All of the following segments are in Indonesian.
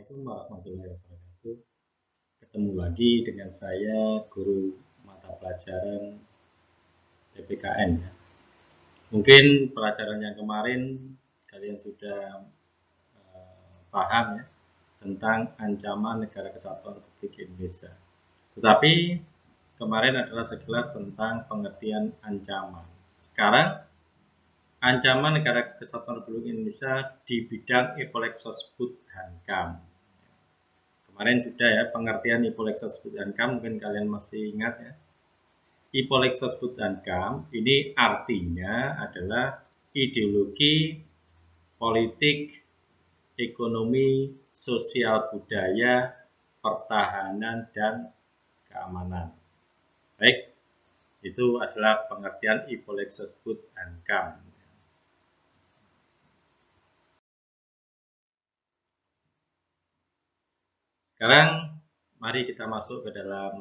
Assalamualaikum warahmatullahi wabarakatuh. Ketemu lagi dengan saya, guru mata pelajaran PPKN. Mungkin pelajaran yang kemarin kalian sudah paham ya tentang ancaman negara kesatuan Republik Indonesia. Tetapi kemarin adalah sekilas tentang pengertian ancaman. Sekarang ancaman negara kesatuan Republik Indonesia di bidang Ipolexosbud Hankam. Kemarin sudah ya pengertian Ipolexosbud Hankam, mungkin kalian masih ingat ya. Ipolexosbud Hankam ini artinya adalah ideologi, politik, ekonomi, sosial budaya, pertahanan, dan keamanan. Baik, itu adalah pengertian Ipolexosbud Hankam. Sekarang mari kita masuk ke dalam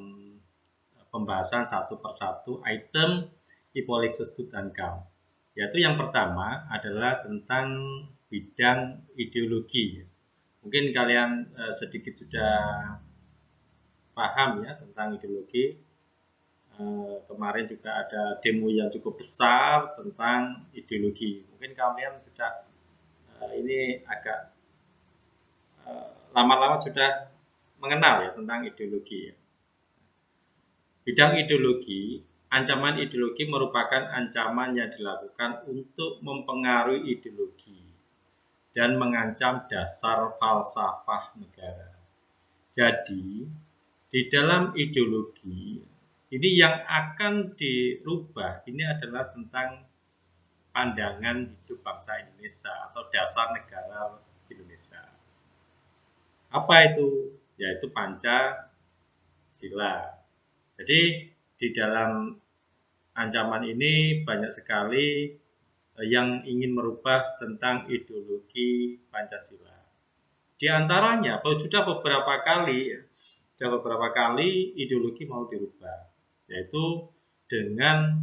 pembahasan satu persatu item Ipolexosbud Hankam. Yaitu yang pertama adalah tentang bidang ideologi. Mungkin kalian sedikit sudah paham ya tentang ideologi. Kemarin juga ada demo yang cukup besar tentang ideologi. Mungkin kalian sudah ini agak lama-lama sudah mengenal ya tentang ideologi. Bidang ideologi, ancaman ideologi merupakan ancaman yang dilakukan untuk mempengaruhi ideologi dan mengancam dasar falsafah negara. Jadi, di dalam ideologi, ini yang akan dirubah, ini adalah tentang pandangan hidup bangsa Indonesia atau dasar negara Indonesia. Apa itu? Yaitu Pancasila. Jadi di dalam ancaman ini banyak sekali yang ingin merubah tentang ideologi Pancasila. Di antaranya sudah beberapa kali ideologi mau dirubah, yaitu dengan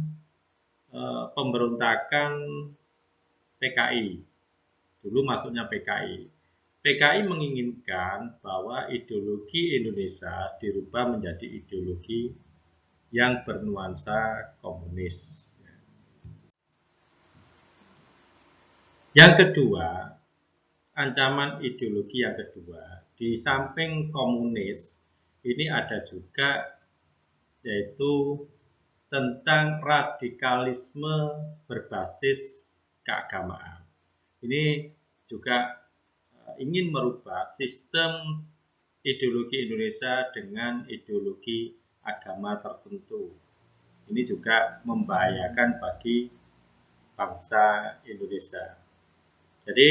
pemberontakan PKI. Dulu masuknya PKI. PKI menginginkan bahwa ideologi Indonesia dirubah menjadi ideologi yang bernuansa komunis. Yang kedua, ancaman ideologi yang kedua, di samping komunis, ini ada juga yaitu tentang radikalisme berbasis keagamaan. Ini juga ingin merubah sistem ideologi Indonesia dengan ideologi agama tertentu. Ini juga membahayakan bagi bangsa Indonesia. Jadi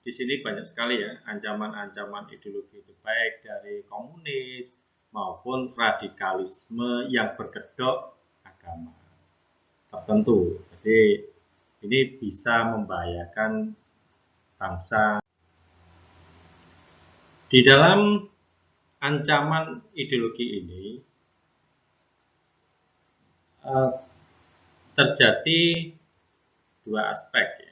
di sini banyak sekali ya ancaman-ancaman ideologi itu, baik dari komunis maupun radikalisme yang berkedok agama tertentu. Jadi ini bisa membahayakan bangsa. Di dalam ancaman ideologi ini terjadi dua aspek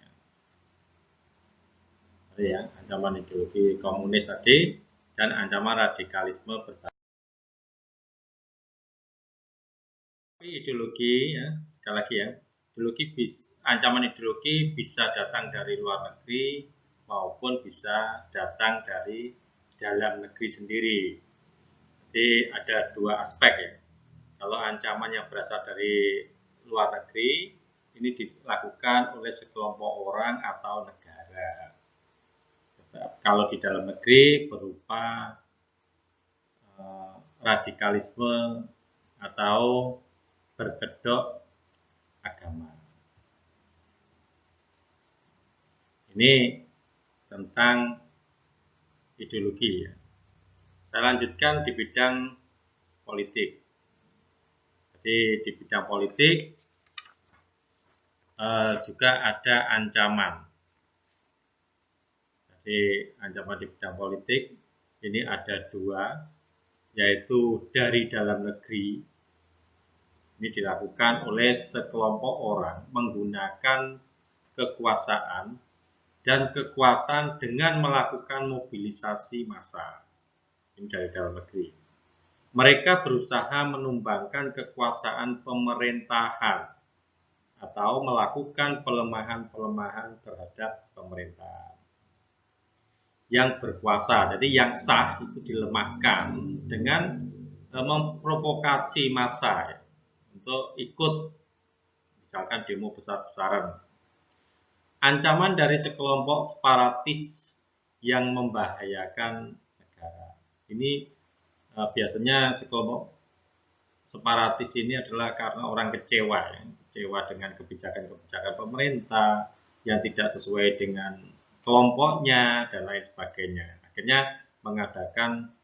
ya, ancaman ideologi komunis tadi dan ancaman radikalisme berbasis. Ideologi ya, sekali lagi ya, ancaman ideologi bisa datang dari luar negeri maupun bisa datang dari dalam negeri sendiri. Jadi ada dua aspek ya. Kalau ancaman yang berasal dari luar negeri, ini dilakukan oleh sekelompok orang atau negara. Kalau di dalam negeri berupa radikalisme atau berkedok agama. Ini tentang ideologi ya. Saya lanjutkan di bidang politik. Jadi di bidang politik juga ada ancaman. Jadi ancaman di bidang politik ini ada dua, yaitu dari dalam negeri. Ini dilakukan oleh sekelompok orang menggunakan kekuasaan dan kekuatan dengan melakukan mobilisasi massa. Ini dari dalam negeri. Mereka berusaha menumbangkan kekuasaan pemerintahan atau melakukan pelemahan-pelemahan terhadap pemerintahan yang berkuasa. Jadi yang sah itu dilemahkan dengan memprovokasi massa untuk ikut, misalkan demo besar-besaran. Ancaman dari sekelompok separatis yang membahayakan negara. Ini biasanya sekelompok separatis ini adalah karena orang kecewa dengan kebijakan-kebijakan pemerintah yang tidak sesuai dengan kelompoknya dan lain sebagainya. Akhirnya mengadakan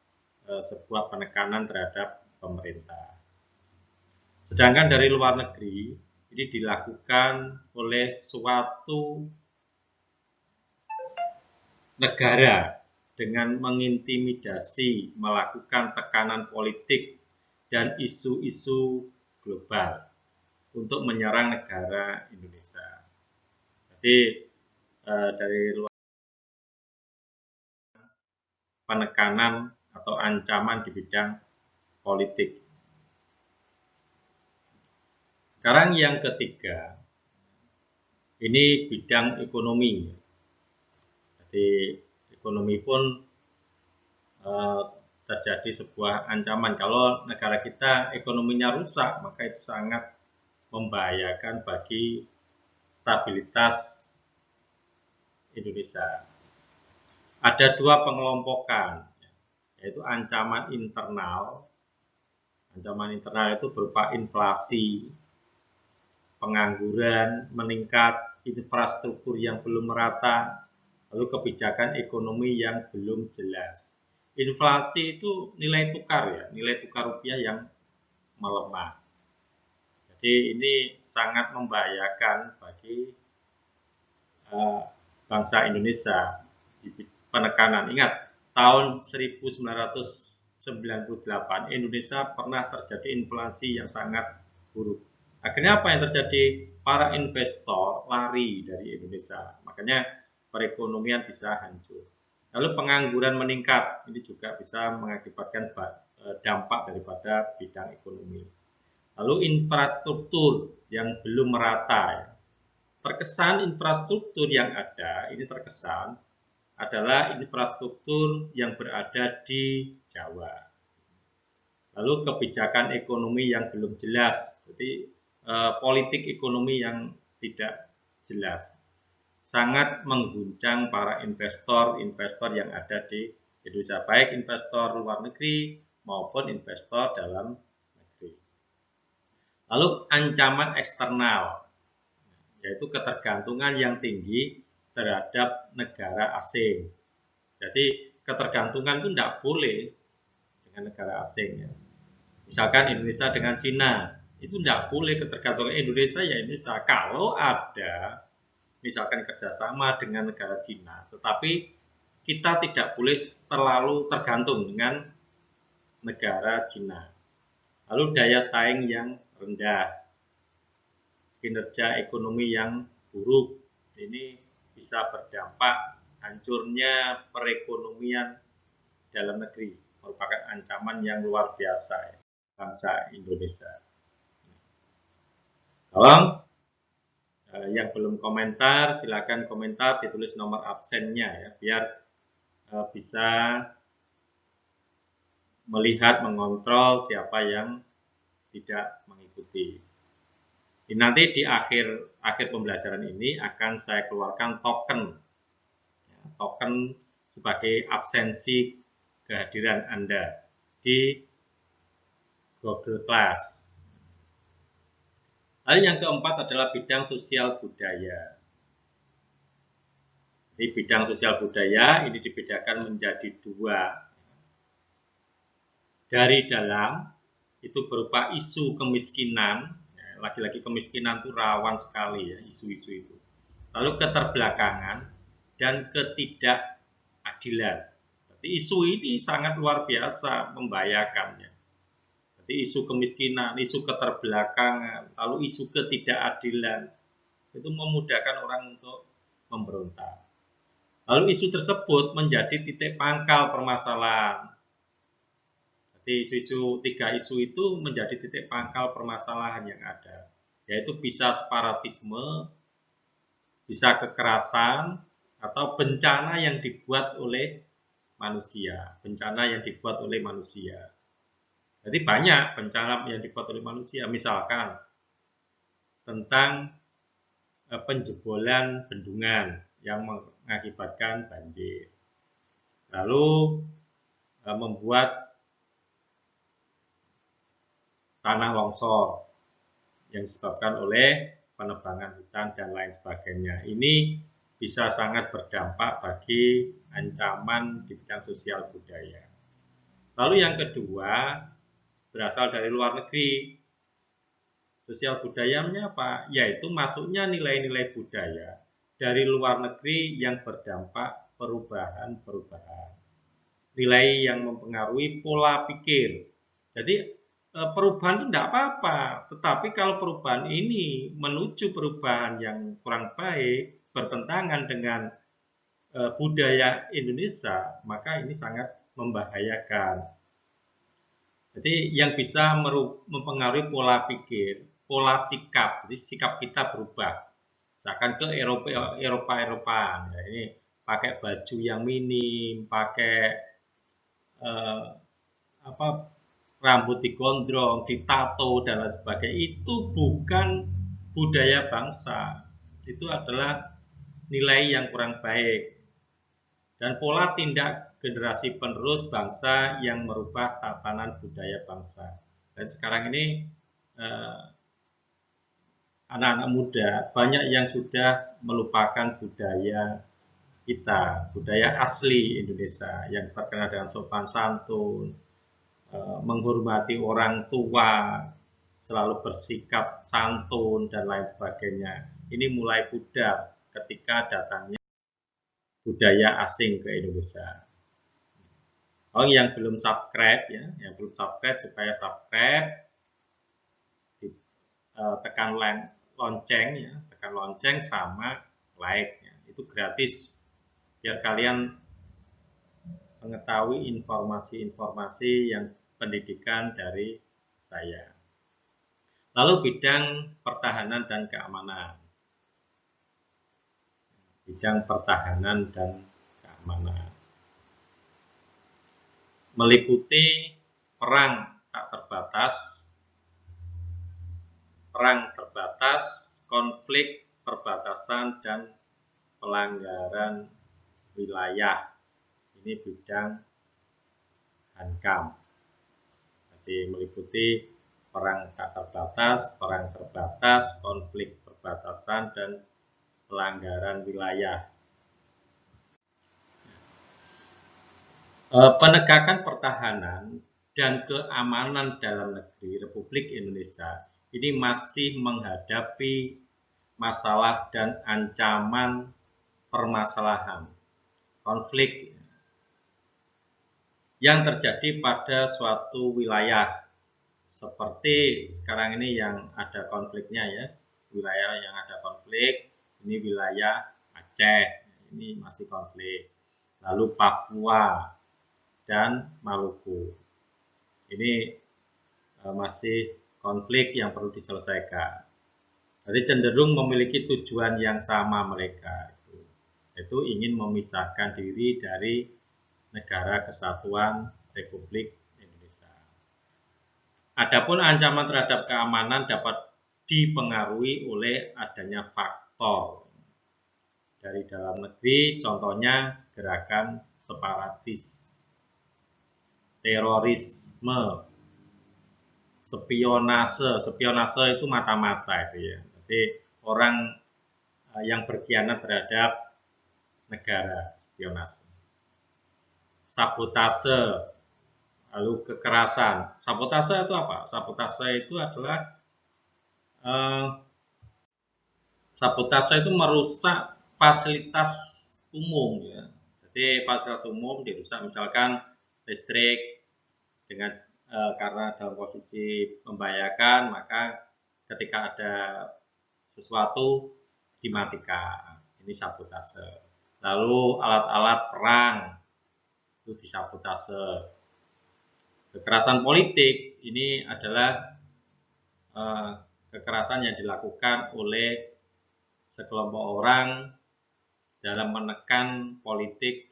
sebuah penekanan terhadap pemerintah. Sedangkan dari luar negeri, ini dilakukan oleh suatu negara dengan mengintimidasi, melakukan tekanan politik dan isu-isu global untuk menyerang negara Indonesia. Jadi dari luar penekanan atau ancaman di bidang politik. Sekarang yang ketiga, ini bidang ekonomi. Jadi ekonomi pun terjadi sebuah ancaman. Kalau negara kita ekonominya rusak, maka itu sangat membahayakan bagi stabilitas Indonesia. Ada dua pengelompokan, yaitu ancaman internal. Ancaman internal itu berupa inflasi, pengangguran meningkat, infrastruktur yang belum merata, lalu kebijakan ekonomi yang belum jelas. Inflasi itu nilai tukar rupiah yang melemah. Jadi ini sangat membahayakan bagi bangsa Indonesia di penekanan. Ingat, tahun 1998 Indonesia pernah terjadi inflasi yang sangat buruk. Akhirnya apa yang terjadi? Para investor lari dari Indonesia. Makanya perekonomian bisa hancur. Lalu pengangguran meningkat. Ini juga bisa mengakibatkan dampak daripada bidang ekonomi. Lalu infrastruktur yang belum merata. Terkesan infrastruktur yang ada, ini terkesan adalah infrastruktur yang berada di Jawa. Lalu kebijakan ekonomi yang belum jelas. Jadi politik ekonomi yang tidak jelas sangat mengguncang para investor yang ada di Indonesia, baik investor luar negeri maupun investor dalam negeri. Lalu ancaman eksternal, yaitu ketergantungan yang tinggi terhadap negara asing. Jadi ketergantungan itu tidak boleh dengan negara asing. Ya. Misalkan Indonesia dengan Cina, itu tidak boleh ketergantungan Indonesia ya Indonesia. Kalau ada misalkan kerjasama dengan negara Cina, tetapi kita tidak boleh terlalu tergantung dengan negara Cina. Lalu daya saing yang rendah, kinerja ekonomi yang buruk, ini bisa berdampak hancurnya perekonomian dalam negeri, merupakan ancaman yang luar biasa bangsa Indonesia. Tolong yang belum komentar, silakan komentar, ditulis nomor absennya ya, biar bisa melihat, mengontrol siapa yang tidak mengikuti. Nanti di akhir pembelajaran ini akan saya keluarkan token, token sebagai absensi kehadiran Anda di Google Class. Lalu yang keempat adalah bidang sosial budaya. Di bidang sosial budaya ini dibedakan menjadi dua. Dari dalam itu berupa isu kemiskinan, lagi-lagi kemiskinan itu rawan sekali ya isu-isu itu. Lalu keterbelakangan dan ketidakadilan. Jadi isu ini sangat luar biasa membahayakannya. Jadi isu kemiskinan, isu keterbelakangan, lalu isu ketidakadilan itu memudahkan orang untuk memberontak. Lalu isu tersebut menjadi titik pangkal permasalahan. Jadi tiga isu itu menjadi titik pangkal permasalahan yang ada, yaitu bisa separatisme, bisa kekerasan, atau bencana yang dibuat oleh manusia. Bencana yang dibuat oleh manusia. Jadi banyak bencana yang dibuat oleh manusia, misalkan tentang penjebolan bendungan yang mengakibatkan banjir. Lalu membuat tanah longsor yang disebabkan oleh penebangan hutan dan lain sebagainya. Ini bisa sangat berdampak bagi ancaman di bidang sosial budaya. Lalu yang kedua berasal dari luar negeri. Sosial budayanya apa? Yaitu masuknya nilai-nilai budaya dari luar negeri yang berdampak perubahan-perubahan. Nilai yang mempengaruhi pola pikir. Jadi perubahan itu tidak apa-apa, tetapi kalau perubahan ini menuju perubahan yang kurang baik, bertentangan dengan budaya Indonesia, maka ini sangat membahayakan. Jadi yang bisa mempengaruhi pola pikir, pola sikap, jadi sikap kita berubah. Misalkan ke Eropa-Eropaan, ya ini pakai baju yang minim, pakai apa rambut digondrong, ditato dan lain sebagainya, itu bukan budaya bangsa. Itu adalah nilai yang kurang baik dan pola tindak generasi penerus bangsa yang merubah tatanan budaya bangsa. Dan sekarang ini anak-anak muda banyak yang sudah melupakan budaya kita, budaya asli Indonesia yang terkenal dengan sopan santun, menghormati orang tua, selalu bersikap santun dan lain sebagainya. Ini mulai pudar ketika datangnya budaya asing ke Indonesia. Oh, yang belum subscribe ya, yang belum subscribe supaya subscribe, tekan lonceng ya, tekan lonceng sama like ya. Itu gratis biar kalian mengetahui informasi-informasi yang pendidikan dari saya. Lalu bidang pertahanan dan keamanan. Bidang pertahanan dan keamanan. Meliputi perang tak terbatas, konflik perbatasan dan pelanggaran wilayah. Ini bidang Hankam. Jadi meliputi perang tak terbatas, konflik perbatasan dan pelanggaran wilayah. Penegakan pertahanan dan keamanan dalam negeri Republik Indonesia ini masih menghadapi masalah dan ancaman permasalahan konflik yang terjadi pada suatu wilayah seperti sekarang ini yang ada konfliknya ya, wilayah yang ada konflik ini wilayah Aceh, ini masih konflik, lalu Papua dan Maluku ini masih konflik yang perlu diselesaikan. Jadi cenderung memiliki tujuan yang sama mereka, yaitu ingin memisahkan diri dari Negara Kesatuan Republik Indonesia. Adapun ancaman terhadap keamanan dapat dipengaruhi oleh adanya faktor dari dalam negeri, contohnya gerakan separatis, terorisme, spionase itu mata-mata itu ya. Jadi orang yang berkhianat terhadap negara, spionase. Sabotase, lalu kekerasan. Sabotase itu apa? Sabotase itu adalah sabotase itu merusak fasilitas umum ya. Jadi fasilitas umum dirusak, misalkan listrik dengan karena dalam posisi membahayakan, maka ketika ada sesuatu dimatikan. Ini sabotase. Lalu alat-alat perang itu disabotase. Kekerasan politik ini adalah kekerasan yang dilakukan oleh sekelompok orang dalam menekan politik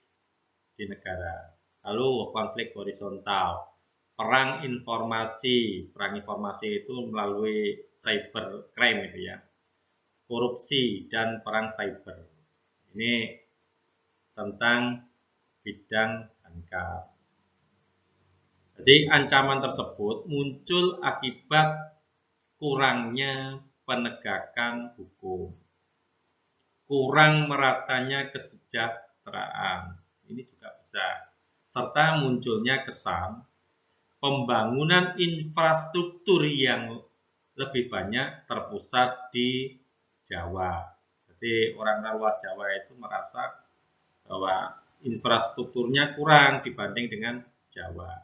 di negara. Lalu konflik horizontal, perang informasi itu melalui cybercrime itu ya, korupsi dan perang cyber. Ini tentang bidang HANKAP. Jadi ancaman tersebut muncul akibat kurangnya penegakan hukum, kurang meratanya kesejahteraan, ini juga bisa, serta munculnya kesan pembangunan infrastruktur yang lebih banyak terpusat di Jawa. Jadi orang luar Jawa itu merasa bahwa infrastrukturnya kurang dibanding dengan Jawa.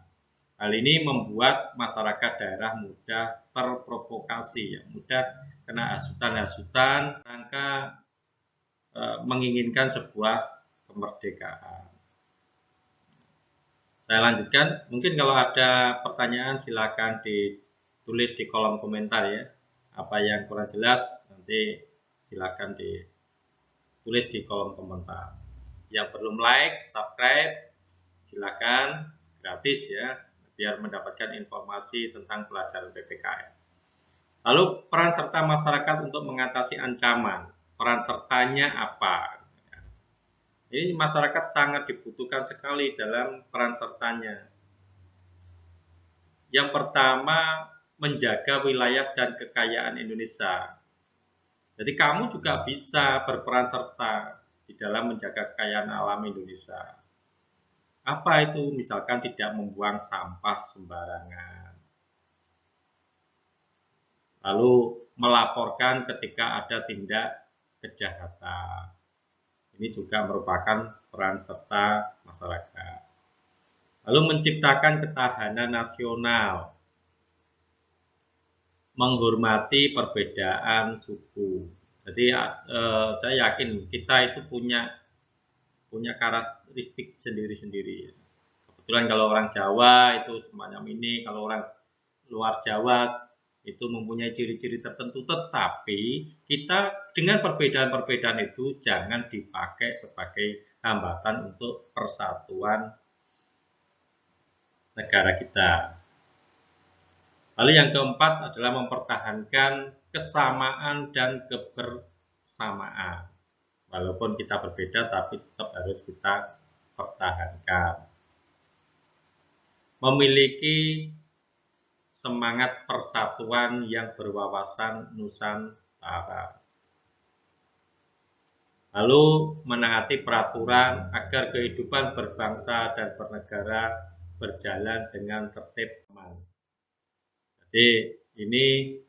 Hal ini membuat masyarakat daerah mudah terprovokasi, mudah kena hasutan-hasutan rangka menginginkan sebuah kemerdekaan. Saya lanjutkan, mungkin kalau ada pertanyaan silakan ditulis di kolom komentar ya. Apa yang kurang jelas nanti silakan ditulis di kolom komentar. Yang belum like, subscribe, silakan, gratis ya, biar mendapatkan informasi tentang pelajaran PPKN. Lalu peran serta masyarakat untuk mengatasi ancaman. Peran sertanya apa? Ini masyarakat sangat dibutuhkan sekali dalam peran sertanya. Yang pertama, menjaga wilayah dan kekayaan Indonesia. Jadi kamu juga bisa berperan serta di dalam menjaga kekayaan alam Indonesia. Apa itu? Misalkan tidak membuang sampah sembarangan. Lalu melaporkan ketika ada tindak kejahatan. Ini juga merupakan peran serta masyarakat. Lalu menciptakan ketahanan nasional. Menghormati perbedaan suku. Jadi saya yakin kita itu punya karakteristik sendiri-sendiri. Kebetulan kalau orang Jawa itu semacam ini, kalau orang luar Jawa itu mempunyai ciri-ciri tertentu, tetapi kita dengan perbedaan-perbedaan itu jangan dipakai sebagai hambatan untuk persatuan negara kita. Lalu yang keempat adalah mempertahankan kesamaan dan kebersamaan. Walaupun kita berbeda, tapi tetap harus kita pertahankan. Memiliki semangat persatuan yang berwawasan Nusantara. Lalu menaati peraturan agar kehidupan berbangsa dan bernegara berjalan dengan tertib aman. Jadi ini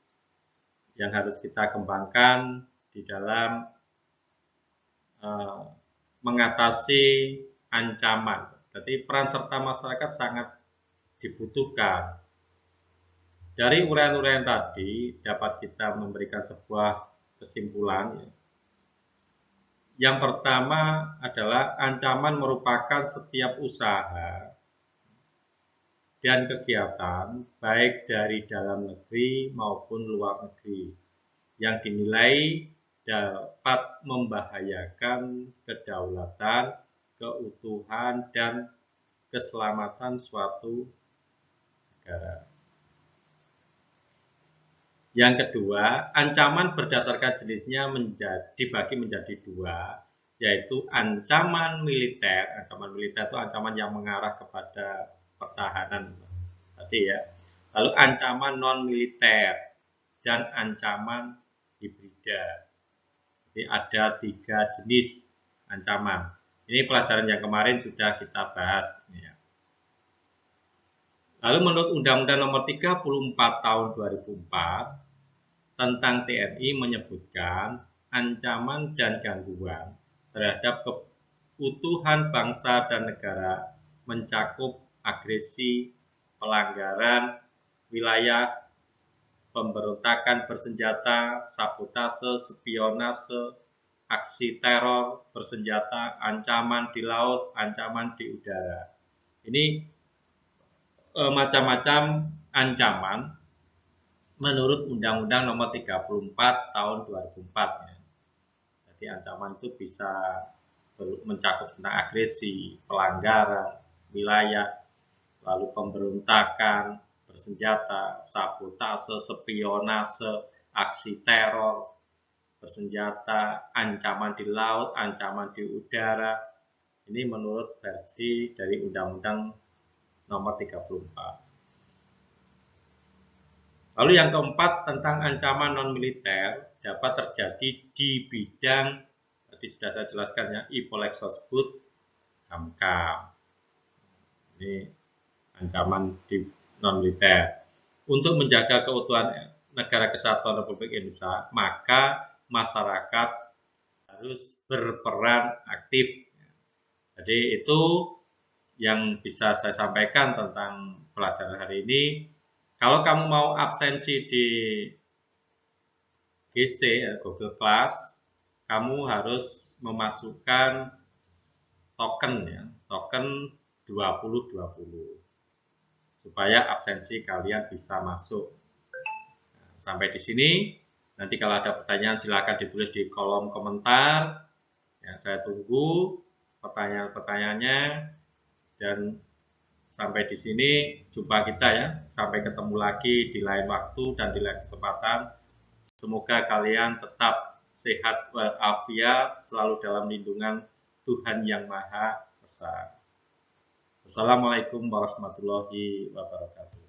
yang harus kita kembangkan di dalam mengatasi ancaman. Jadi peran serta masyarakat sangat dibutuhkan. Dari uraian-uraian tadi dapat kita memberikan sebuah kesimpulan. Yang pertama adalah ancaman merupakan setiap usaha dan kegiatan baik dari dalam negeri maupun luar negeri yang dinilai dapat membahayakan kedaulatan, keutuhan, dan keselamatan suatu negara. Yang kedua, ancaman berdasarkan jenisnya dibagi menjadi dua, yaitu ancaman militer. Ancaman militer itu ancaman yang mengarah kepada pertahanan tadi ya. Lalu ancaman non militer dan ancaman hibrida. Jadi ada 3 jenis ancaman. Ini pelajaran yang kemarin sudah kita bahas. Ya. Lalu menurut Undang-Undang Nomor 34 Tahun 2004 tentang TNI menyebutkan ancaman dan gangguan terhadap keutuhan bangsa dan negara mencakup agresi, pelanggaran wilayah, pemberontakan bersenjata, sabotase, spionase, aksi teror bersenjata, ancaman di laut, ancaman di udara. Ini macam-macam ancaman menurut Undang-Undang Nomor 34 Tahun 2004. Ya. Jadi ancaman itu bisa mencakup tentang agresi, pelanggaran wilayah, lalu pemberontakan bersenjata, sabotase, spionase, aksi teror bersenjata, ancaman di laut, ancaman di udara. Ini menurut versi dari Undang-Undang Nomor 34. Lalu yang keempat tentang ancaman non-militer dapat terjadi di bidang, tadi sudah saya jelaskan ya, Ipolexosbud, HAMKAM. Ini ancaman di non-militer. Untuk menjaga keutuhan negara kesatuan Republik Indonesia, maka masyarakat harus berperan aktif. Jadi itu yang bisa saya sampaikan tentang pelajaran hari ini. Kalau kamu mau absensi di GC, Google Class, kamu harus memasukkan token ya, token 2020 supaya absensi kalian bisa masuk. Nah, sampai di sini. Nanti kalau ada pertanyaan silakan ditulis di kolom komentar. Ya, saya tunggu pertanyaan-pertanyaannya dan sampai di sini jumpa kita ya. Sampai ketemu lagi di lain waktu dan di lain kesempatan. Semoga kalian tetap sehat walafiat, selalu dalam lindungan Tuhan Yang Maha Esa. Assalamualaikum warahmatullahi wabarakatuh.